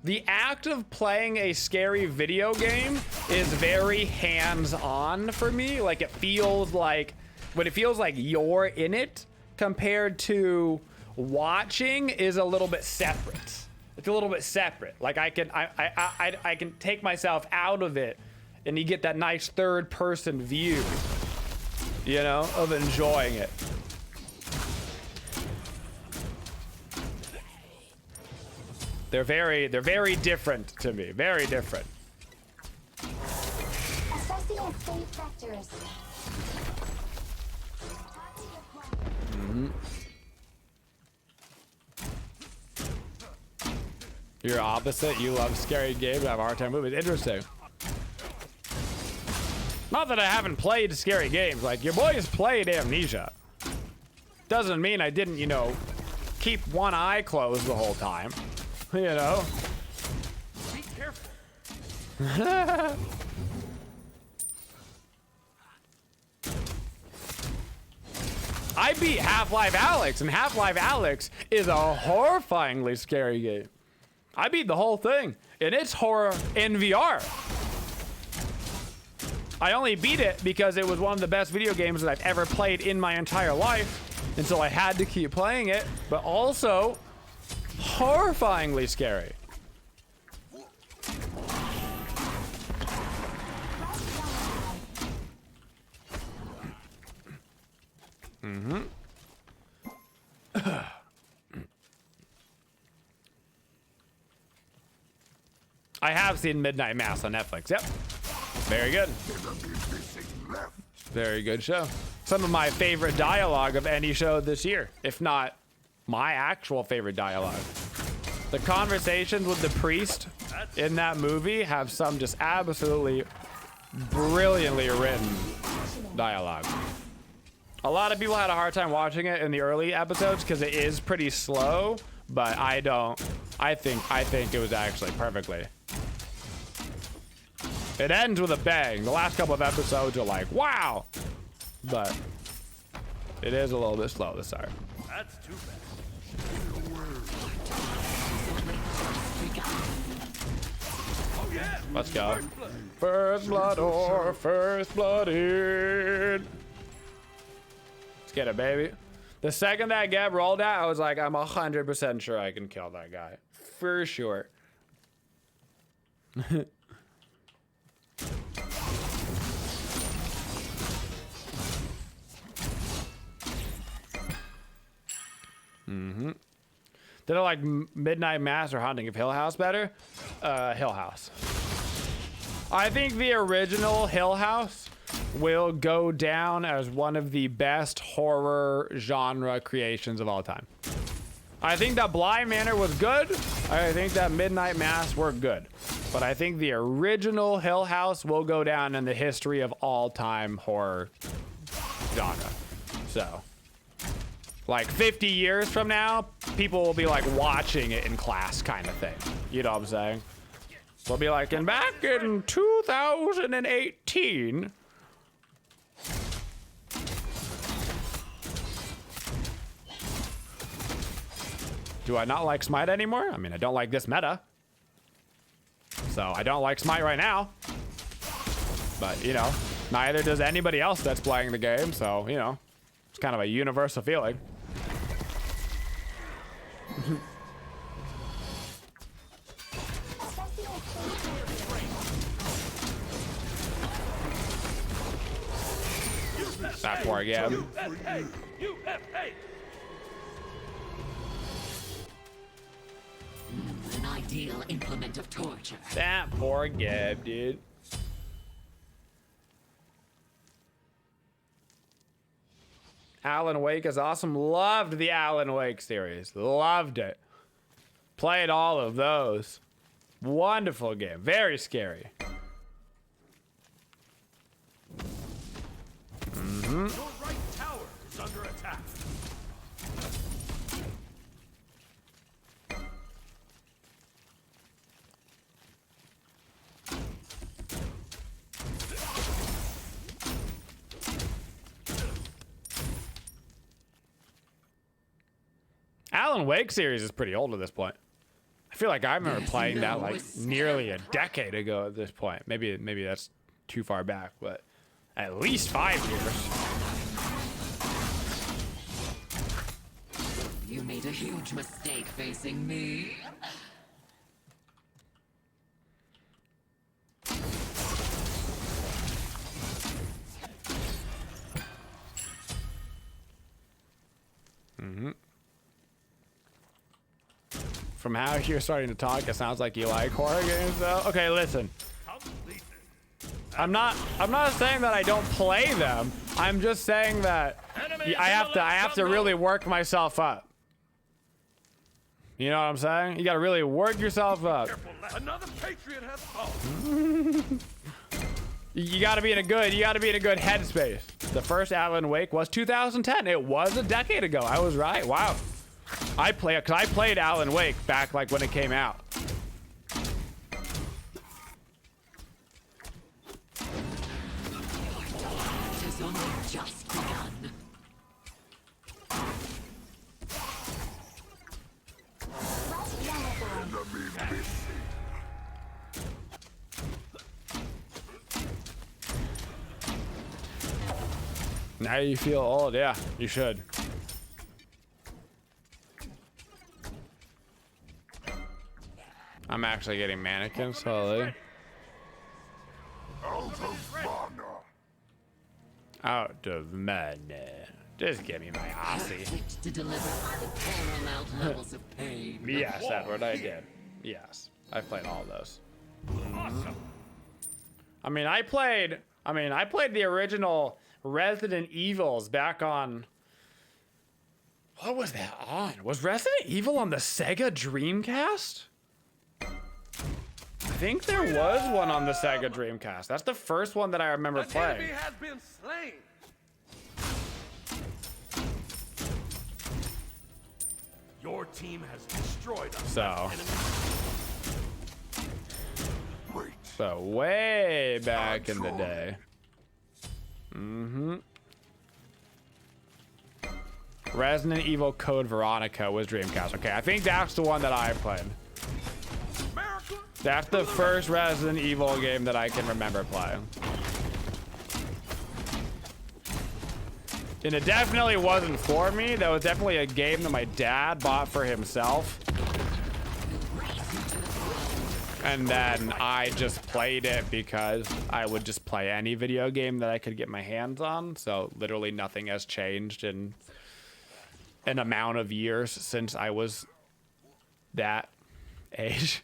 The act of playing a scary video game is very hands-on for me. Like it feels like, when it feels like you're in it, compared to watching is a little bit separate. It's a little bit separate. Like I can take myself out of it, and you get that nice third-person view, you know, of enjoying it. They're very different to me. Very different. Assessing fate vectors. You're opposite. You love scary games. I have a hard time movies. Interesting. Not that I haven't played scary games. Like, your boys played Amnesia. Doesn't mean I didn't, you know, keep one eye closed the whole time. You know? Be careful. I beat Half-Life Alyx, and Half-Life Alyx is a horrifyingly scary game. I beat the whole thing, and it's horror in VR. I only beat it because it was one of the best video games that I've ever played in my entire life, and so I had to keep playing it, but also horrifyingly scary. I have seen Midnight Mass on Netflix. Yep. Very good. Very good show. Some of my favorite dialogue of any show this year, if not my actual favorite dialogue. The conversations with the priest in that movie have some just absolutely brilliantly written dialogue. A lot of people had a hard time watching it in the early episodes because it is pretty slow, but I think it was actually perfectly. It ends with a bang. The last couple of episodes are like, wow, but it is a little bit slow this time. That's too bad. Oh yeah. Let's go. First blood or first blooded. Let's get it, baby. The second that Gab rolled out, I was like, I'm 100% sure I can kill that guy. For sure. Did I like Midnight Mass or Haunting of Hill House better? Hill House. I think the original Hill House will go down as one of the best horror genre creations of all time. I think that Bly Manor was good. I think that Midnight Mass were good. But I think the original Hill House will go down in the history of all-time horror genre. So, like 50 years from now, people will be like watching it in class kind of thing. You know what I'm saying? They'll be like, and back in 2018, do I not like Smite anymore? I mean, I don't like this meta. So I don't like Smite right now. But, you know, neither does anybody else that's playing the game. So, you know, it's kind of a universal feeling. That poor Gab. An ideal implement of torture. That poor Gab, dude. Alan Wake is awesome. Loved the Alan Wake series. Loved it. Played all of those. Wonderful game. Very scary. Your right tower is under attack. Alan Wake series is pretty old at this point. I feel like I remember There's playing that no like escape. nearly a decade ago at this point. Maybe that's too far back, but at least 5 years. You made a huge mistake facing me. From how you're starting to talk, it sounds like you like horror games though. Okay, listen. Completely. I'm not saying that I don't play them. I'm just saying that I have to really work myself up. You know what I'm saying? You got to really work yourself up. Careful, another patriot has fallen. You got to be in a good headspace. The first Alan Wake was 2010. It was a decade ago. I was right. Wow. I played Alan Wake back like when it came out. It has only just begun. Now you feel old. Yeah, you should. I'm actually getting mannequins slowly. Out of mana. Just give me my Aussie. Perfect to deliver unparalleled levels of pain. Yes, Edward, I did. Yes, I played all those. Awesome. I mean, I played the original Resident Evils back on. What was that on? Was Resident Evil on the Sega Dreamcast? I think there was one on the Sega Dreamcast. That's the first one that I remember An playing. enemy has been slain. Your team has destroyed us. So way back in the day. Resident Evil Code Veronica was Dreamcast. Okay, I think that's the one that I played. America. That's the first Resident Evil game that I can remember playing. And it definitely wasn't for me. That was definitely a game that my dad bought for himself. And then I just played it because I would just play any video game that I could get my hands on. So literally nothing has changed in an amount of years since I was that age.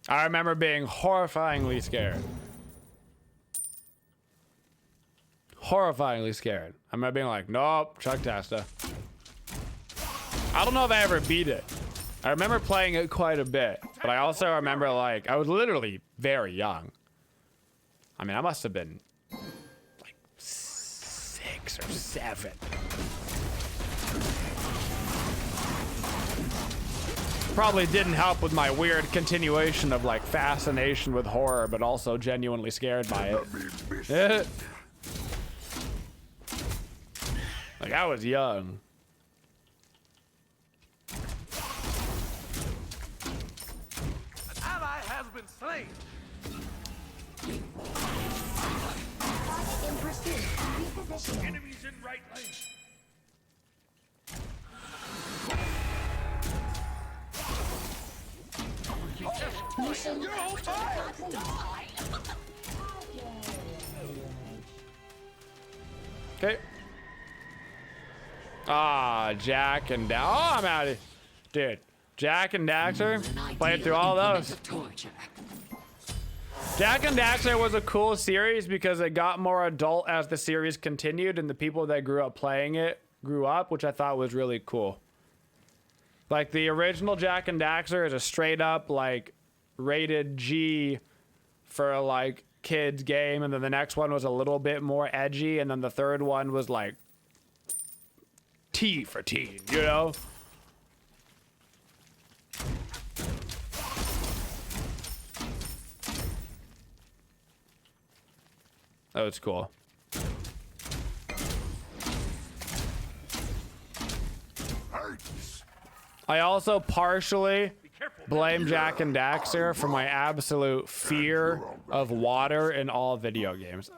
I remember being horrifyingly scared. Horrifyingly scared. I remember being like, nope, Chuck Testa. I don't know if I ever beat it. I remember playing it quite a bit, but I also remember like, I was literally very young. I mean, I must have been like 6 or 7. Probably didn't help with my weird continuation of like fascination with horror, but also genuinely scared by it. Like I was young. An ally has been slain. Target in pursuit. Repositioning. Enemies in right lane. Mission complete. Okay. Ah, Jack and Daxter. Oh, I'm out of dude. Jack and Daxter. An Played ideal through all implement those. of torture. Jack and Daxter was a cool series because it got more adult as the series continued, and the people that grew up playing it grew up, which I thought was really cool. Like the original Jack and Daxter is a straight up like rated G for like kids game, and then the next one was a little bit more edgy, and then the third one was like T for teen, you know? Oh, it's cool. I also partially blame Jack and Daxter for my absolute fear of water in all video games.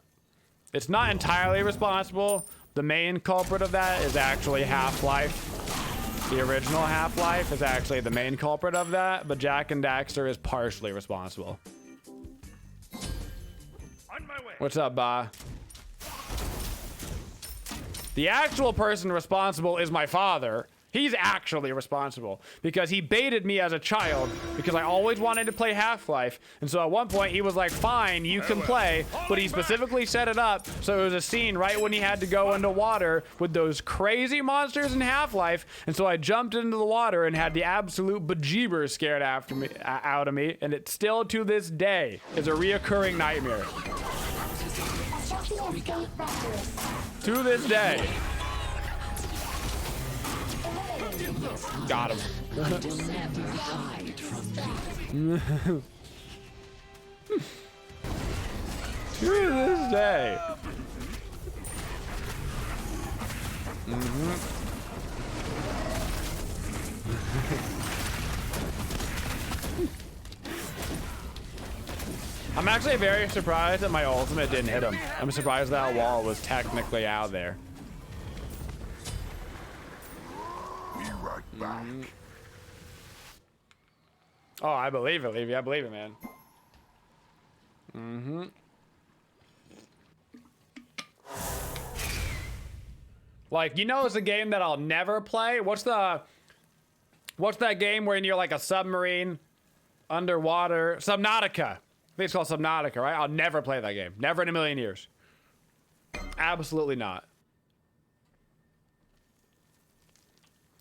It's not entirely responsible. The main culprit of that is actually Half-Life. The original Half-Life is actually the main culprit of that, but Jack and Daxter is partially responsible. On my way. What's up, Ba? The actual person responsible is my father. He's actually responsible because he baited me as a child because I always wanted to play Half-Life. And so at one point he was like, fine, you can play, but he specifically set it up so it was a scene right when he had to go into water with those crazy monsters in Half-Life. And so I jumped into the water and had the absolute bejeebers scared out of me. And it still to this day is a reoccurring nightmare. To this day. Got him. Until never hide from me. To this day. I'm actually very surprised that my ultimate didn't hit him. I'm surprised that wall was technically out there. Oh, I believe it, Levy. I believe it, man. Like, you know, it's a game that I'll never play. What's that game where you're like a submarine underwater? Subnautica. I think it's called Subnautica, right? I'll never play that game. Never in a million years. Absolutely not.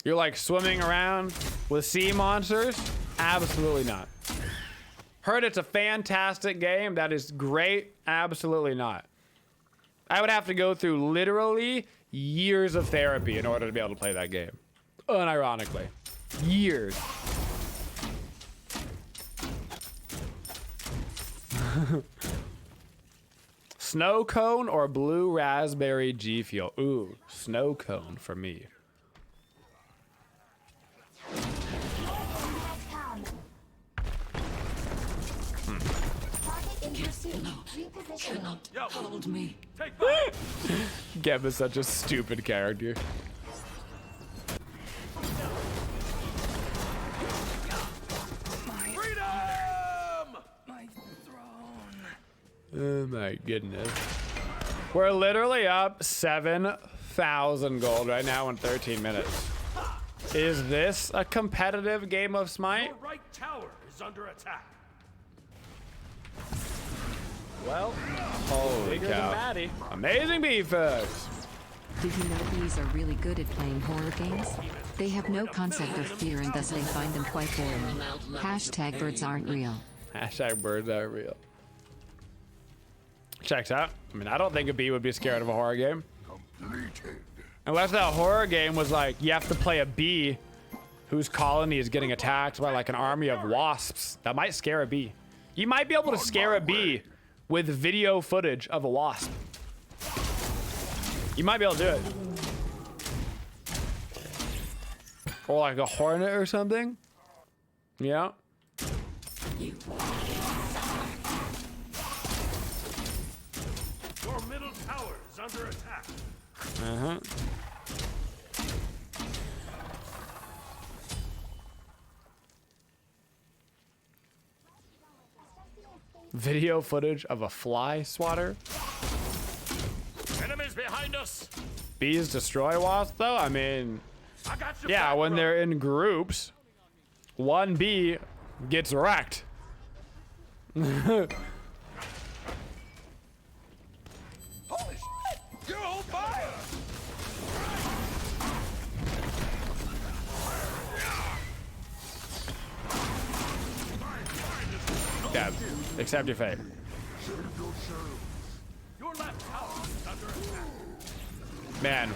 You're like swimming around with sea monsters? Absolutely not. Heard it's a fantastic game. That is great. Absolutely not. I would have to go through literally years of therapy in order to be able to play that game. Unironically. Years. Snow cone or blue raspberry G Fuel? Ooh, snow cone for me. Cannot hold me. Take fire. Geb is such a stupid character. Freedom! My throne. Oh my goodness. We're literally up 7,000 gold right now in 13 minutes. Is this a competitive game of Smite? Your right tower is under attack. Well, holy cow. Amazing BFX. Did you know bees are really good at playing horror games? They have no concept of fear and thus they find them quite boring. Hashtag birds aren't real. Hashtag birds aren't real. Checks out. I mean, I don't think a bee would be scared of a horror game. Unless that horror game was like, you have to play a bee whose colony is getting attacked by like an army of wasps. That might scare a bee. You might be able to scare a bee with video footage of a wasp. You might be able to do it. Or like a hornet or something. Yeah. Your middle tower is under attack. Uh-huh. Video footage of a fly swatter. Enemies behind us. Bees destroy wasps, though? I mean, I got you. yeah, back, when bro. they're in groups, one bee gets wrecked. Holy shit! You're on fire! Yeah, accept your fate. Your left tower is under attack. Man,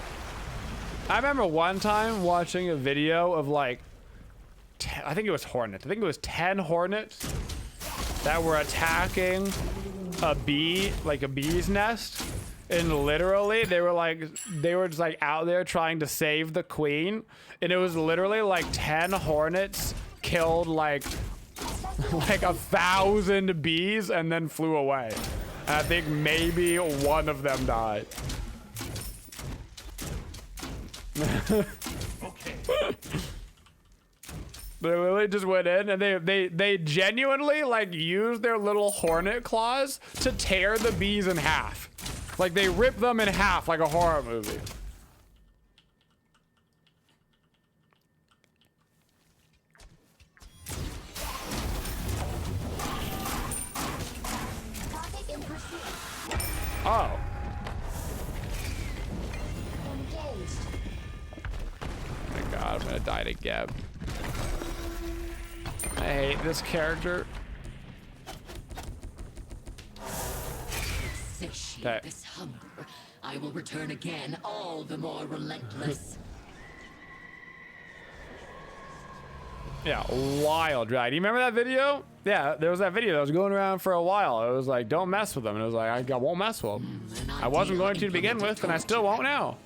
I remember one time watching a video of like, I think it was hornets. I think it was 10 hornets that were attacking a bee, like a bee's nest, and literally they were just like out there trying to save the queen, and it was literally like 10 hornets killed like 1,000 bees and then flew away. And I think maybe one of them died. Okay. They literally just went in and they genuinely like used their little hornet claws to tear the bees in half. Like they ripped them in half like a horror movie. Target in pursuit. Oh. Engaged. Oh my god, I'm gonna die to Geb. I hate this character. Satiate Okay. this hunger, I will return again, all the more relentless. Yeah, wild, right? Do you remember that video? Yeah, there was that video that was going around for a while. It was like, don't mess with them. And it was like, I won't mess with them. I wasn't going to begin with, and I still won't now.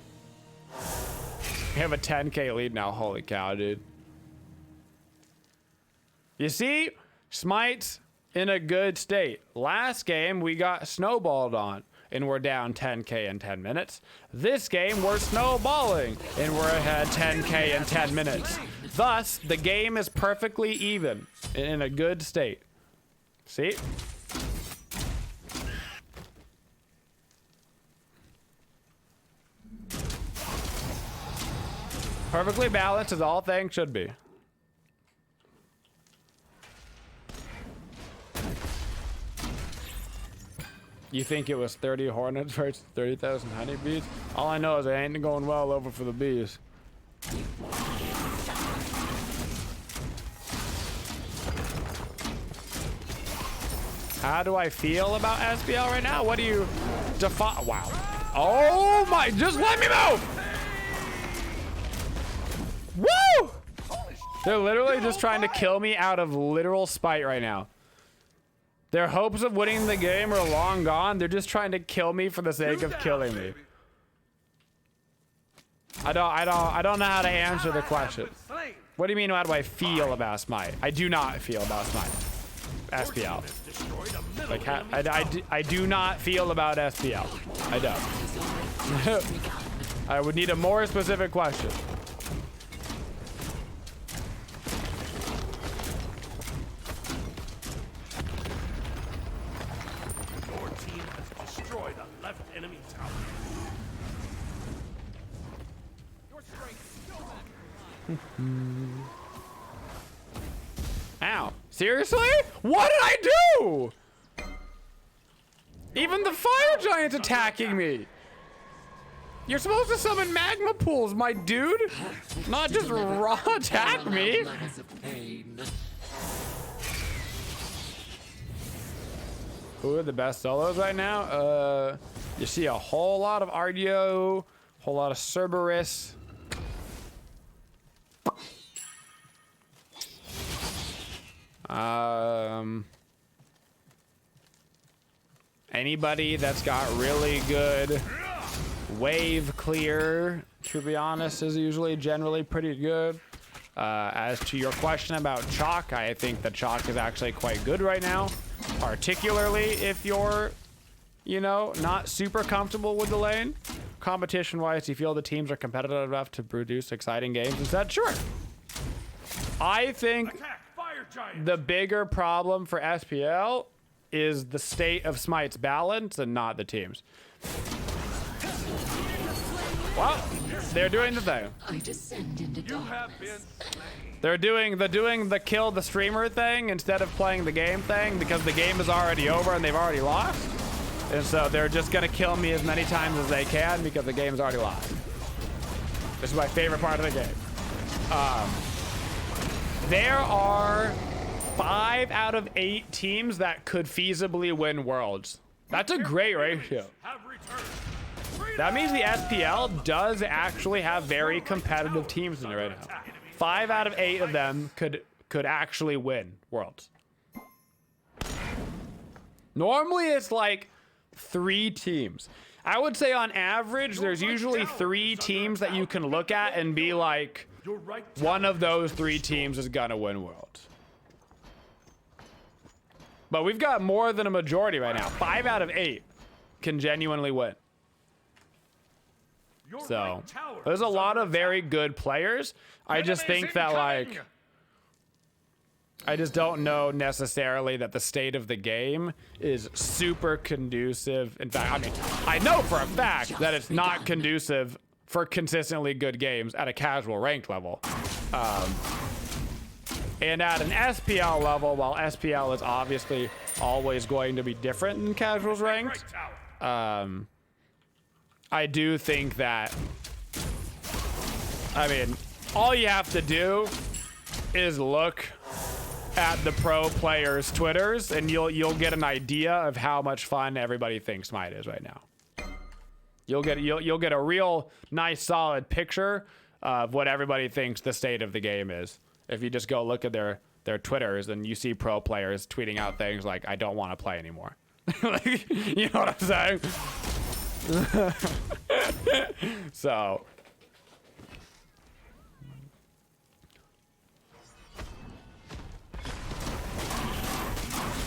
We have a 10K lead now. Holy cow, dude. You see, Smite's in a good state. Last game, we got snowballed on, and we're down 10K in 10 minutes. This game, we're snowballing, and we're ahead 10K in 10 minutes. Thus, the game is perfectly even, and in a good state. See? Perfectly balanced as all things should be. You think it was 30 hornets versus 30,000 honeybees? All I know is it ain't going well over for the bees. How do I feel about SBL right now? What do you define? Wow. Oh my, just let me move! Woo! They're literally just trying to kill me out of literal spite right now. Their hopes of winning the game are long gone. They're just trying to kill me for the sake of killing me. I don't know how to answer the question. What do you mean, how do I feel about Smite? I do not feel about Smite. SPL. Like, I do not feel about SPL. I don't. I would need a more specific question. Your team has destroyed a left enemy tower. Your strength is still back. Ow. Seriously? What did I do? Even the fire giant's attacking me. You're supposed to summon magma pools, my dude. Not just raw attack me. Levels of pain. Who are the best solos right now? You see a whole lot of Ardio, whole lot of Cerberus. Anybody that's got really good wave clear, to be honest, is usually generally pretty good. As to your question about Chalk, I think that Chalk is actually quite good right now, particularly if you're, you know, not super comfortable with the lane. Competition-wise, do you feel the teams are competitive enough to produce exciting games? Is that sure? I think Attack, fire giant. the bigger problem for SPL is the state of Smite's balance and not the teams. Well, they're doing the thing. I descend into darkness. They're doing the kill the streamer thing instead of playing the game thing because the game is already over and they've already lost. And so they're just gonna kill me as many times as they can because the game's already lost. This is my favorite part of the game. There are 5 out of 8 teams that could feasibly win Worlds. That's a great ratio. Have returned. That means the SPL does actually have very competitive teams in it right now. 5 out of 8 of them could actually win Worlds. Normally it's like 3 teams. I would say on average, there's usually 3 teams that you can look at and be like, Your right one of those 3 teams is gonna win Worlds. But we've got more than a majority right now. 5 out of 8 can genuinely win. Your So right tower there's a is lot under of very good players. I just Enemies think that incoming! like, I just don't know necessarily that the state of the game is super conducive. In fact, I mean, I know for a fact that it's not conducive for consistently good games at a casual ranked level. And at an SPL level, while SPL is obviously always going to be different than casuals ranked, Right tower. I do think that, I mean, all you have to do is look at the pro players' Twitters, and you'll get an idea of how much fun everybody thinks Smite is right now. You'll get a real nice solid picture of what everybody thinks the state of the game is. If you just go look at their Twitters and you see pro players tweeting out things like, "I don't want to play anymore." Like, you know what I'm saying? So.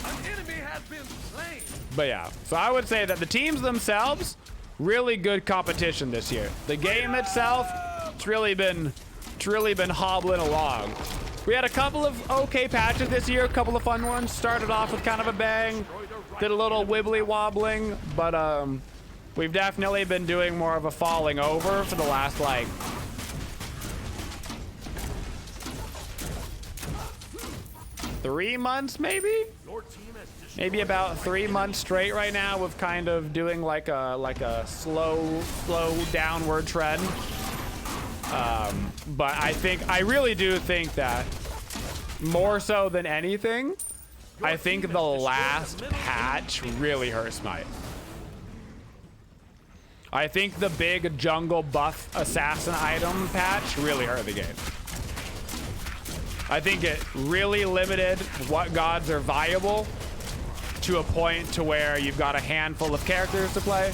An enemy has been slain. But yeah, so I would say that the teams themselves, really good competition this year. The game itself, it's really been hobbling along. We had a couple of okay patches this year, a couple of fun ones. Started off with kind of a bang, did a little wibbly wobbling, but we've definitely been doing more of a falling over for the last like 3 months, maybe? Your team has destroyed Maybe about 3 months straight right now of kind of doing like a slow downward trend. But I really do think that more so than anything, I think the last patch really hurt Smite. I think the big jungle buff assassin item patch really hurt the game. I think it really limited what gods are viable to a point to where you've got a handful of characters to play.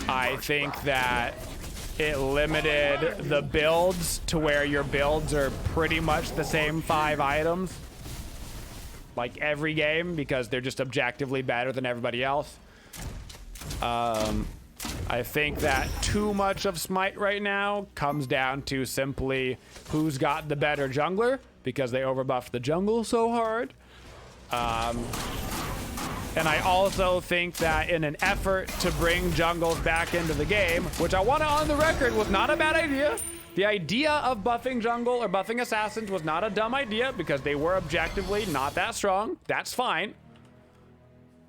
I think that it limited the builds to where your builds are pretty much the same 5 items like every game because they're just objectively better than everybody else. I think that too much of Smite right now comes down to simply who's got the better jungler because they overbuffed the jungle so hard. And I also think that in an effort to bring jungles back into the game, which I want to on the record was not a bad idea. The idea of buffing jungle or buffing assassins was not a dumb idea because they were objectively not that strong. That's fine.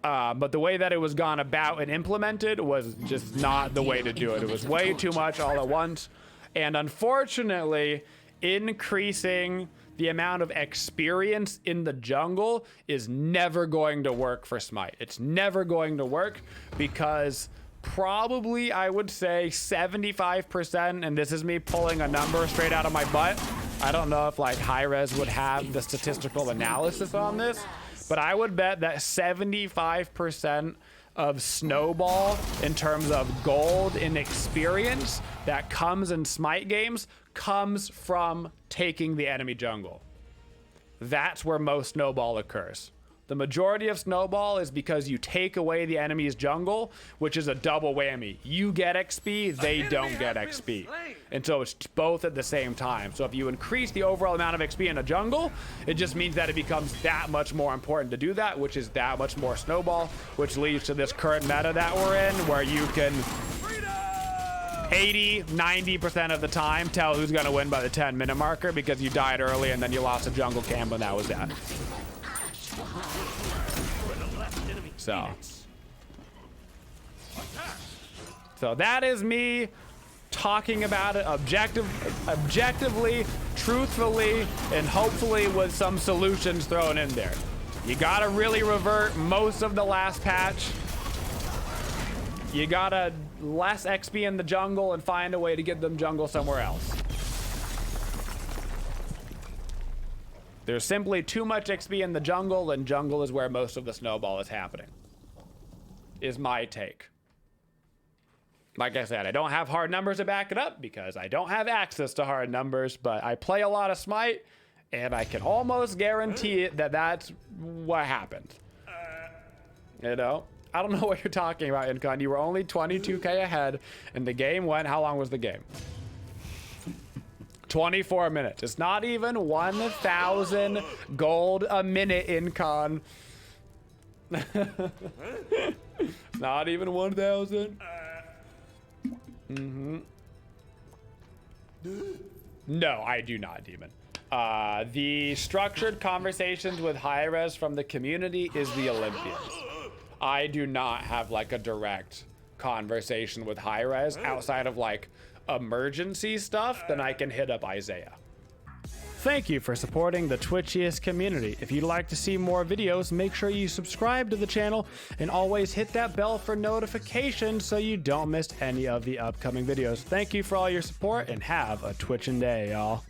But the way that it was gone about and implemented was just not the way to do it. It was way too much all at once. And unfortunately, increasing the amount of experience in the jungle is never going to work for Smite. It's never going to work because probably I would say 75%, and this is me pulling a number straight out of my butt. I don't know if like Hi-Rez would have the statistical analysis on this, but I would bet that 75% of snowball in terms of gold in experience that comes in Smite games comes from taking the enemy jungle. That's where most snowball occurs. The majority of snowball is because you take away the enemy's jungle, which is a double whammy. You get XP, they don't get XP. And so it's both at the same time. So if you increase the overall amount of XP in a jungle, it just means that it becomes that much more important to do that, which is that much more snowball, which leads to this current meta that we're in, where you can 80, 90% of the time tell who's gonna win by the 10-minute marker because you died early and then you lost a jungle camp and that was that. So that is me talking about it objectively, truthfully, and hopefully with some solutions thrown in there. You gotta really revert most of the last patch. You gotta less XP in the jungle and find a way to get them jungle somewhere else. There's simply too much XP in the jungle, and jungle is where most of the snowball is happening. Is my take. Like I said, I don't have hard numbers to back it up because I don't have access to hard numbers, but I play a lot of Smite, and I can almost guarantee it that that's what happened. You know? I don't know what you're talking about, Incon. You were only 22k ahead, and the game went... How long was the game? 24 minutes. It's not even 1,000 gold a minute, Incon. Not even 1,000. No, I do not, Demon. The structured conversations with high-res from the community is the Olympians. I do not have like a direct conversation with high-res outside of like emergency stuff. Then I can hit up Isaiah. Thank you for supporting the Twitchiest community. If you'd like to see more videos, make sure you subscribe to the channel and always hit that bell for notifications so you don't miss any of the upcoming videos. Thank you for all your support and have a Twitchin' day, y'all.